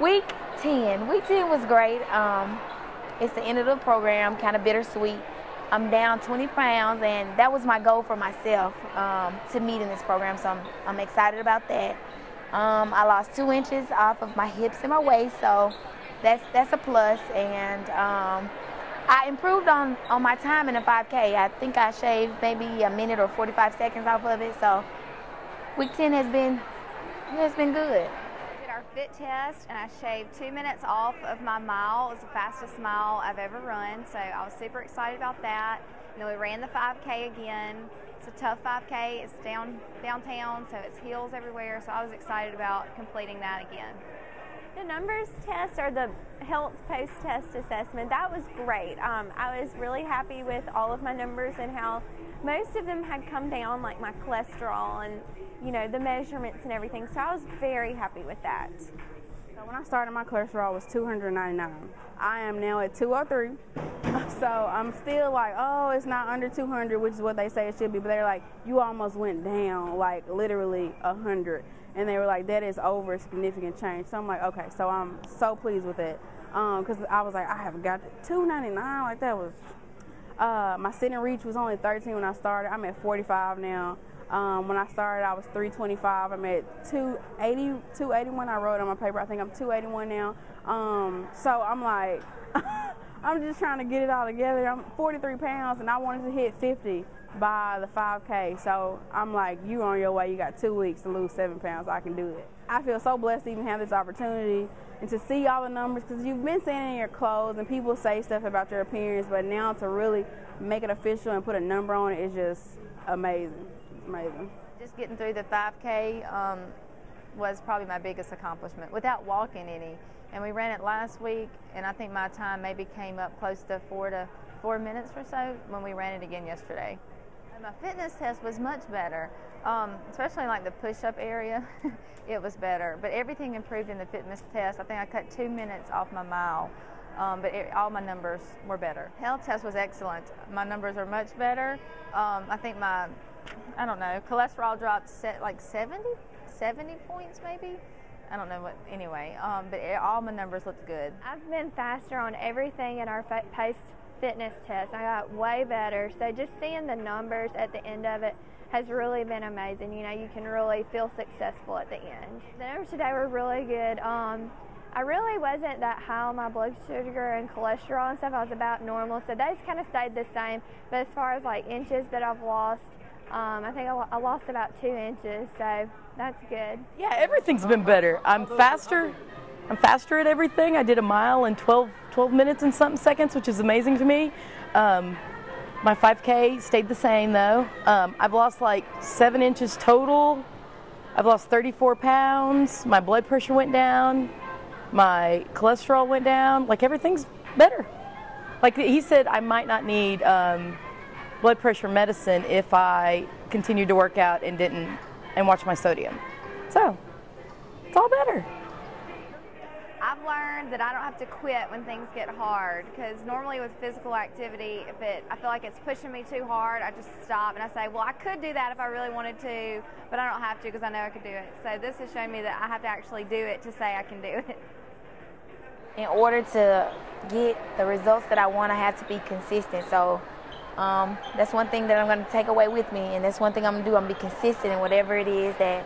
Week 10. Week 10 was great. It's the end of the program, kind of bittersweet. I'm down 20 pounds, and that was my goal for myself to meet in this program, so I'm excited about that. I lost 2 inches off of my hips and my waist, so that's a plus. And I improved on my time in the 5K. I think I shaved maybe a minute or 45 seconds off of it, so week 10 has been good. I did our fit test, and I shaved 2 minutes off of my mile. It was the fastest mile I've ever run, so I was super excited about that. And then we ran the 5K again. It's a tough 5K. It's downtown, so it's hills everywhere, so I was excited about completing that again. The numbers test, or the health post-test assessment, that was great. I was really happy with all of my numbers and how most of them had come down, like my cholesterol and, you know, the measurements and everything. So I was very happy with that. So when I started, my cholesterol was 299. I am now at 203. So I'm still like, oh, it's not under 200, which is what they say it should be. But they're like, you almost went down, like literally 100. And they were like, that is over a significant change. So I'm like, okay, so I'm so pleased with it. Because I was like, I haven't got 299. Like, that was, my sit and reach was only 13 when I started. I'm at 45 now. When I started, I was 325. I'm at 281. I wrote on my paper. I think I'm 281 now. So I'm like, I'm just trying to get it all together. I'm 43 pounds, and I wanted to hit 50 by the 5K. So I'm like, you on your way. You got 2 weeks to lose 7 pounds. I can do it. I feel so blessed to even have this opportunity and to see all the numbers, because you've been seeing it in your clothes and people say stuff about your appearance, but now to really make it official and put a number on it is just amazing. It's amazing. Just getting through the 5K was probably my biggest accomplishment without walking any. And we ran it last week, and I think my time maybe came up close to 4 minutes or so when we ran it again yesterday. And my fitness test was much better, especially like the push-up area. It was better, but everything improved in the fitness test. I think I cut 2 minutes off my mile, but all my numbers were better. Health test was excellent. My numbers are much better. I think my, I don't know, cholesterol dropped like 70 points maybe. I don't know what, anyway, but all my numbers looked good. I've been faster on everything in our post-fitness test. I got way better. So just seeing the numbers at the end of it has really been amazing. You know, you can really feel successful at the end. The numbers today were really good. I really wasn't that high on my blood sugar and cholesterol and stuff. I was about normal. So those kind of stayed the same. But as far as like inches that I've lost, I think I lost about 2 inches, so that's good. Yeah, everything's been better. I'm faster at everything. I did a mile in 12 minutes and something seconds, which is amazing to me. My 5K stayed the same though. I've lost like 7 inches total. I've lost 34 pounds. My blood pressure went down. My cholesterol went down. Like, everything's better. Like he said, I might not need blood pressure medicine if I continued to work out and watch my sodium. So it's all better. I've learned that I don't have to quit when things get hard, because normally with physical activity, I feel like it's pushing me too hard, I just stop and I say, well, I could do that if I really wanted to, but I don't have to because I know I could do it. So this has shown me that I have to actually do it to say I can do it. In order to get the results that I want, I have to be consistent. So that's one thing that I'm going to take away with me, and that's one thing I'm going to do. I'm going to be consistent in whatever it is that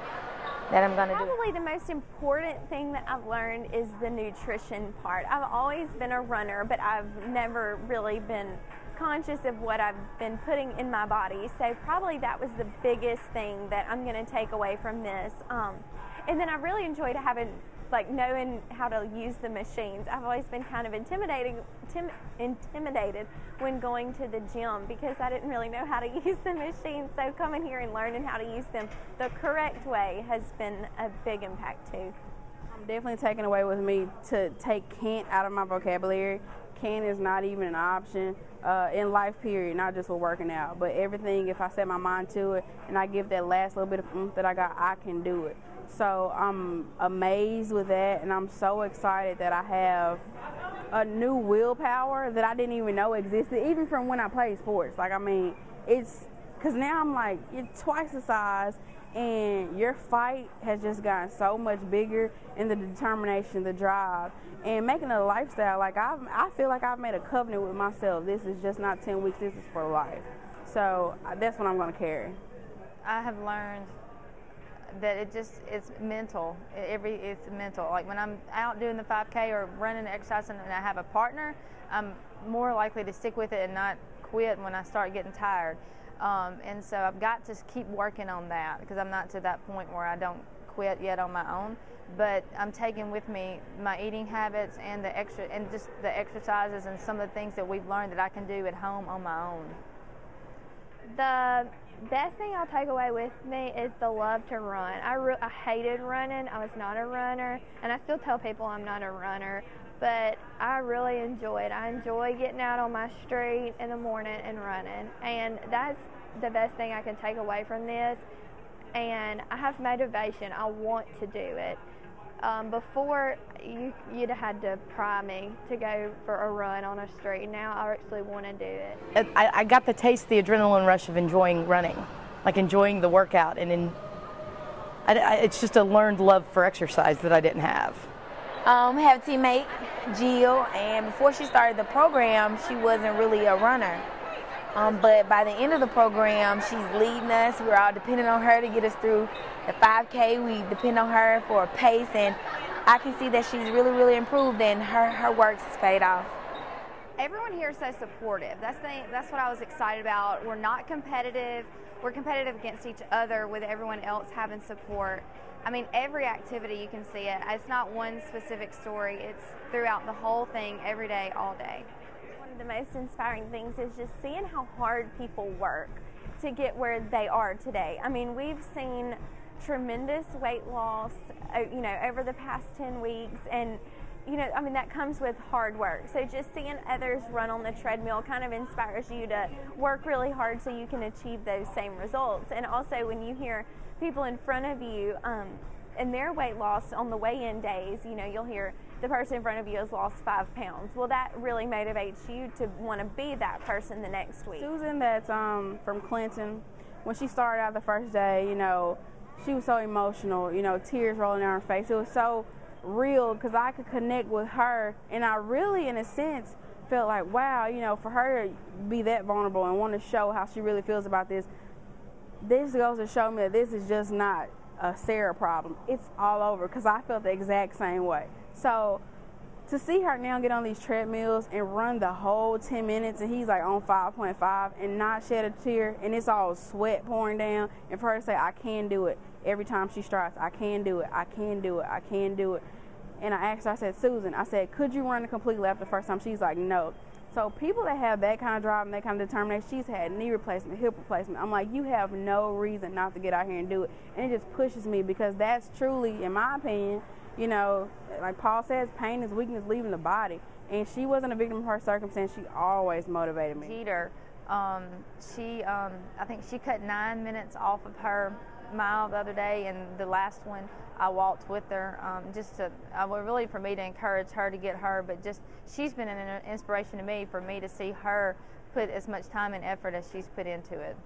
I'm going to do. Probably the most important thing that I've learned is the nutrition part. I've always been a runner, but I've never really been conscious of what I've been putting in my body. So probably that was the biggest thing that I'm going to take away from this. And then I really enjoyed knowing how to use the machines. I've always been kind of intimidated when going to the gym because I didn't really know how to use the machines. So coming here and learning how to use them the correct way has been a big impact too. I'm definitely taking away with me to take can't out of my vocabulary. Can is not even an option in life, period, not just for working out. But everything, if I set my mind to it and I give that last little bit of oomph that I got, I can do it. So I'm amazed with that, and I'm so excited that I have a new willpower that I didn't even know existed, even from when I played sports. Like, I mean, it's because now I'm like, you're twice the size, and your fight has just gotten so much bigger, and the determination, the drive, and making it a lifestyle. Like I feel like I've made a covenant with myself. This is just not 10 weeks, this is for life. So that's what I'm going to carry. I have learned that it's mental. It's mental. Like when I'm out doing the 5K or running, exercising, and I have a partner, I'm more likely to stick with it and not quit when I start getting tired. And so I've got to keep working on that, because I'm not to that point where I don't quit yet on my own. But I'm taking with me my eating habits and just the exercises and some of the things that we've learned that I can do at home on my own. The best thing I'll take away with me is the love to run. I hated running. I was not a runner, and I still tell people I'm not a runner, but I really enjoy it. I enjoy getting out on my street in the morning and running, and that's the best thing I can take away from this. And I have motivation. I want to do it. Before, you'd have had to pry me to go for a run on a street. Now I actually want to do it. I got to taste the adrenaline rush of enjoying running, like enjoying the workout, and it's just a learned love for exercise that I didn't have. I have a teammate, Jill, and before she started the program, she wasn't really a runner. But by the end of the program, she's leading us. We're all depending on her to get us through the 5K. We depend on her for a pace, and I can see that she's really, really improved, and her work has paid off. Everyone here is so supportive. That's what I was excited about. We're not competitive. We're competitive against each other, with everyone else having support. I mean, every activity you can see it. It's not one specific story. It's throughout the whole thing, every day, all day. One of the most inspiring things is just seeing how hard people work to get where they are today. I mean, we've seen tremendous weight loss, over the past 10 weeks, and that comes with hard work. So just seeing others run on the treadmill kind of inspires you to work really hard so you can achieve those same results. And also when you hear people in front of you and their weight loss on the weigh-in days, you'll hear the person in front of you has lost 5 pounds. Well, that really motivates you to want to be that person the next week. Susan, that's from Clinton, when she started out the first day, she was so emotional, tears rolling down her face. It was so real because I could connect with her, and I really, in a sense, felt like, wow, for her to be that vulnerable and want to show how she really feels about this goes to show me that this is just not a Sarah problem. It's all over, because I felt the exact same way. So to see her now get on these treadmills and run the whole 10 minutes, and he's like on 5.5 and not shed a tear, and it's all sweat pouring down, and for her to say, I can do it, every time she strides, I can do it, I can do it, I can do it. And I asked her, I said, Susan, I said, could you run a complete lap the first time? She's like, no. So people that have that kind of drive and that kind of determination, she's had knee replacement, hip replacement. I'm like, you have no reason not to get out here and do it. And it just pushes me, because that's truly, in my opinion, like Paul says, pain is weakness leaving the body. And she wasn't a victim of her circumstance. She always motivated me. Jeter, I think she cut 9 minutes off of her mile the other day, and the last one I walked with her, really for me to encourage her to get her, but just she's been an inspiration to me, for me to see her put as much time and effort as she's put into it.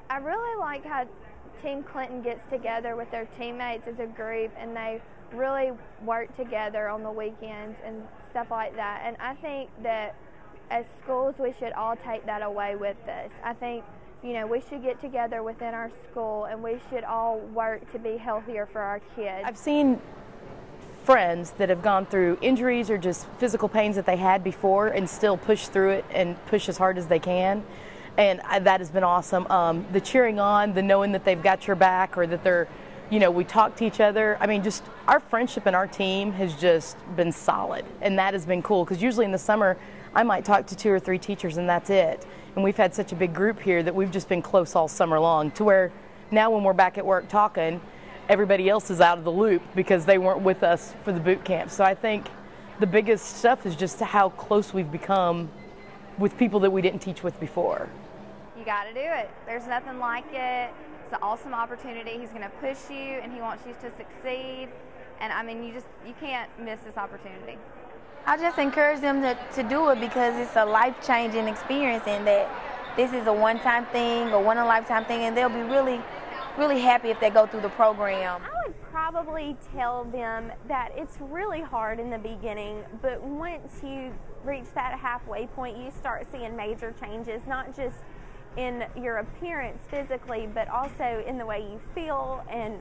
I really like how Team Clinton gets together with their teammates as a group, and they really work together on the weekends and stuff like that. And I think that as schools, we should all take that away with us. I think we should get together within our school, and we should all work to be healthier for our kids. I've seen friends that have gone through injuries or just physical pains that they had before and still push through it and push as hard as they can. And that has been awesome. The cheering on, the knowing that they've got your back, or that they're, we talk to each other. I mean, just our friendship and our team has just been solid. And that has been cool, because usually in the summer, I might talk to 2 or 3 teachers and that's it. And we've had such a big group here that we've just been close all summer long, to where now when we're back at work talking, everybody else is out of the loop because they weren't with us for the boot camp. So I think the biggest stuff is just how close we've become with people that we didn't teach with before. You got to do it. There's nothing like it. It's an awesome opportunity. He's going to push you, and he wants you to succeed. And I mean, you can't miss this opportunity. I just encourage them to do it, because it's a life-changing experience, and that this is a one-time thing, a one-in-a-lifetime thing, and they'll be really really happy if they go through the program. I would probably tell them that it's really hard in the beginning, but once you reach that halfway point, you start seeing major changes, not just in your appearance physically, but also in the way you feel. And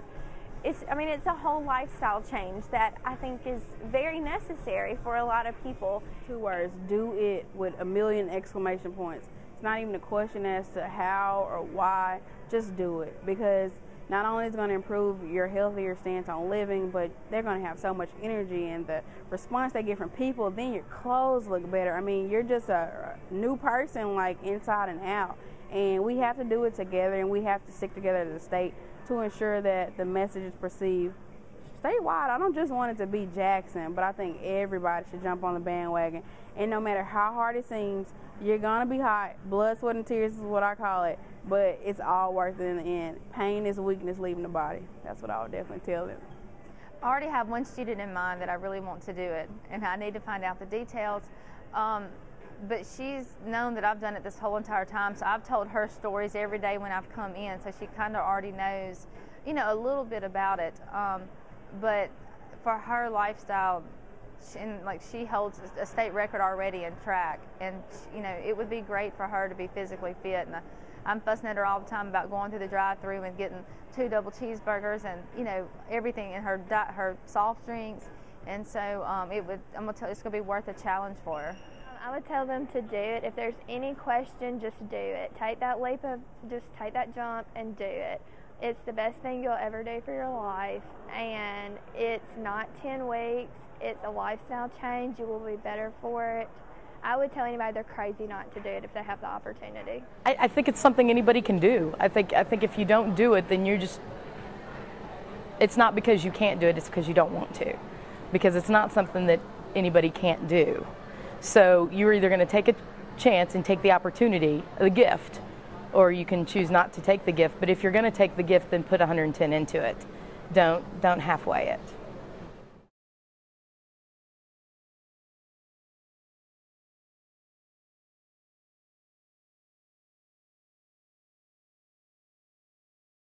it's a whole lifestyle change that I think is very necessary for a lot of people. 2 words: do it, with a million exclamation points. It's not even a question as to how or why, just do it, because not only is it going to improve your healthier stance on living, but they're going to have so much energy, and the response they get from people, then your clothes look better. I mean, you're just a new person, like inside and out, and we have to do it together, and we have to stick together as a state to ensure that the message is perceived statewide. I don't just want it to be Jackson, but I think everybody should jump on the bandwagon, and no matter how hard it seems, you're going to be hot. Blood, sweat, and tears is what I call it, but it's all worth it in the end. Pain is weakness leaving the body. That's what I would definitely tell them. I already have one student in mind that I really want to do it, and I need to find out the details. But she's known that I've done it this whole entire time, so I've told her stories every day when I've come in, so she kind of already knows, a little bit about it. But for her lifestyle, she holds a state record already in track, and it would be great for her to be physically fit. And I'm fussing at her all the time about going through the drive-through and getting 2 double cheeseburgers and everything in her soft drinks. And so it's gonna be worth a challenge for her. I would tell them to do it. If there's any question, just do it. Take that jump and do it. It's the best thing you'll ever do for your life, and it's not 10 weeks. It's a lifestyle change. You will be better for it. I would tell anybody they're crazy not to do it if they have the opportunity. I think it's something anybody can do. I think if you don't do it, then it's not because you can't do it, it's because you don't want to. Because it's not something that anybody can't do. So you're either going to take a chance and take the opportunity, the gift, or you can choose not to take the gift. But if you're going to take the gift, then put 110 into it. Don't halfway it.